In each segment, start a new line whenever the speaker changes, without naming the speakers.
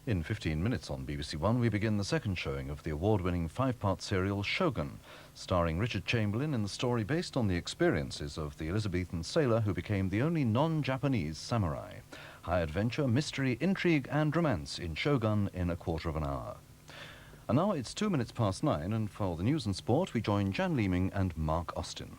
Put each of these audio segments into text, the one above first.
In 15 minutes on BBC One, we begin the second showing of the award-winning five-part serial Shogun, starring Richard Chamberlain in the story based on the experiences of the Elizabethan sailor who became the only non-Japanese samurai. High adventure, mystery, intrigue and romance in Shogun in a quarter of an hour. And now it's 2 minutes past 9, and for the news and sport, we join Jan Leeming and Mark Austin.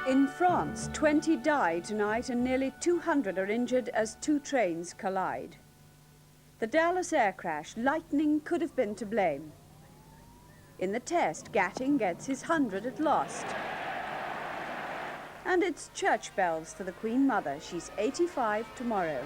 In France, 20 die tonight and nearly 200 are injured as two trains collide. The Dallas air crash, lightning could have been to blame. In the test, Gatting gets his 100 at last. And it's church bells for the Queen Mother. She's 85 tomorrow.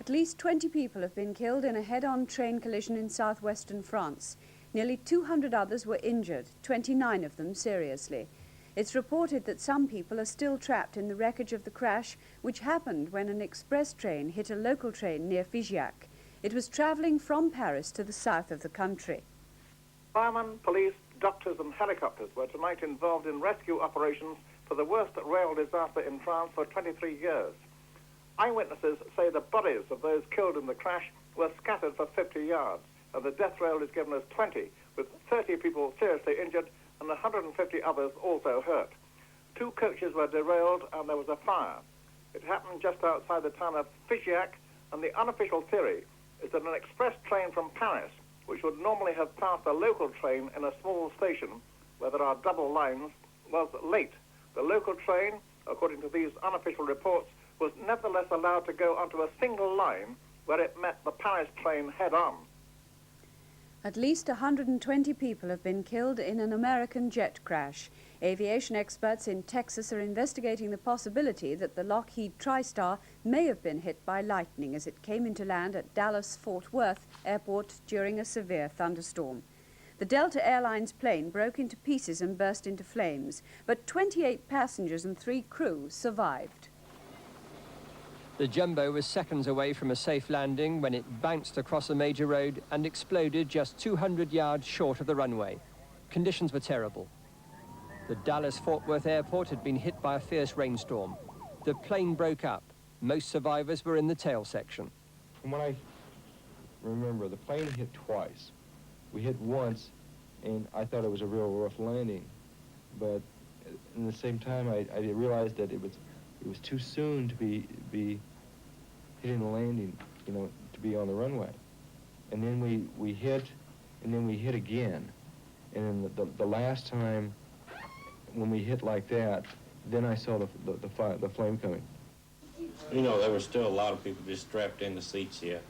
At least 20 people have been killed in a head-on train collision in southwestern France. Nearly 200 others were injured, 29 of them seriously. It's reported that some people are still trapped in the wreckage of the crash, which happened when an express train hit a local train near Figeac. It was travelling from Paris to the south of the country.
Firemen, police, doctors and helicopters were tonight involved in rescue operations for the worst rail disaster in France for 23 years. Eyewitnesses say the bodies of those killed in the crash were scattered for 50 yards, and the death roll is given as 20, with 30 people seriously injured and 150 others also hurt. 2 coaches were derailed and there was a fire. It happened just outside the town of Figeac, and the unofficial theory is that an express train from Paris, which would normally have passed a local train in a small station where there are double lines, was late. The local train, according to these unofficial reports, was nevertheless allowed to go onto a single line where it met the Paris train head-on.
At least 120 people have been killed in an American jet crash. Aviation experts in Texas are investigating the possibility that the Lockheed TriStar may have been hit by lightning as it came into land at Dallas-Fort Worth Airport during a severe thunderstorm. The Delta Airlines plane broke into pieces and burst into flames, but 28 passengers and 3 crew survived.
The Jumbo was seconds away from a safe landing when it bounced across a major road and exploded just 200 yards short of the runway. Conditions were terrible. The Dallas-Fort Worth airport had been hit by a fierce rainstorm. The plane broke up. Most survivors were in the tail section.
From what I remember, the plane hit twice. We hit once, and I thought it was a real rough landing. But at the same time, I realized that it was too soon to be hitting the landing, you know, to be on the runway. And then we hit, and then we hit again. And then the last time when we hit like that, then I saw the flame coming.
You know, there were still a lot of people just strapped in the seats here,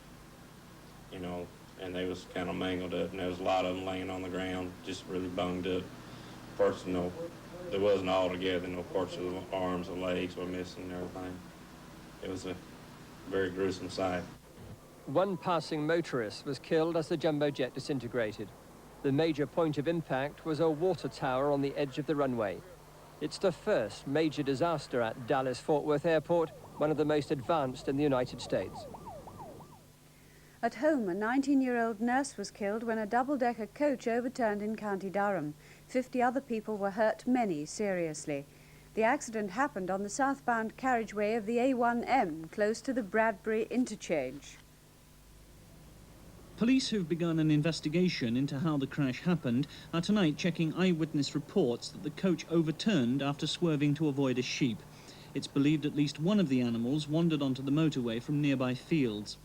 you know, and they was kind of mangled up, and there was a lot of them laying on the ground, just really bunged up. Parts, you know, it wasn't all together, no parts of the arms or legs were missing and everything. It was a very gruesome sight.
One passing motorist was killed as the jumbo jet disintegrated. The major point of impact was a water tower on the edge of the runway. It's the first major disaster at Dallas-Fort Worth Airport, one of the most advanced in the United States.
At home, a 19-year-old nurse was killed when a double-decker coach overturned in County Durham. 50 other people were hurt, many seriously. The accident happened on the southbound carriageway of the A1M, close to the Bradbury interchange.
Police who've begun an investigation into how the crash happened are tonight checking eyewitness reports that the coach overturned after swerving to avoid a sheep. It's believed at least one of the animals wandered onto the motorway from nearby fields.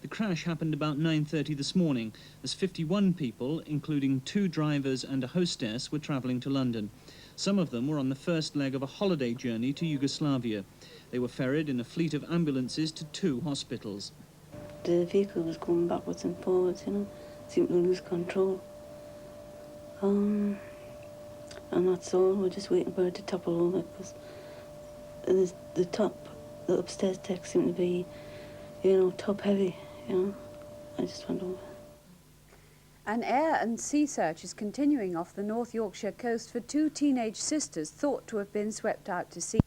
The crash happened about 9:30 this morning, as 51 people, including 2 drivers and a hostess, were travelling to London. Some of them were on the first leg of a holiday journey to Yugoslavia. They were ferried in a fleet of ambulances to 2 hospitals.
The vehicle was going backwards and forwards, you know, seemed to lose control. And that's all, we're just waiting for it to topple over, because the upstairs deck seemed to be, you know, top heavy, you know. I just went over.
An air and sea search is continuing off the North Yorkshire coast for 2 teenage sisters thought to have been swept out to sea.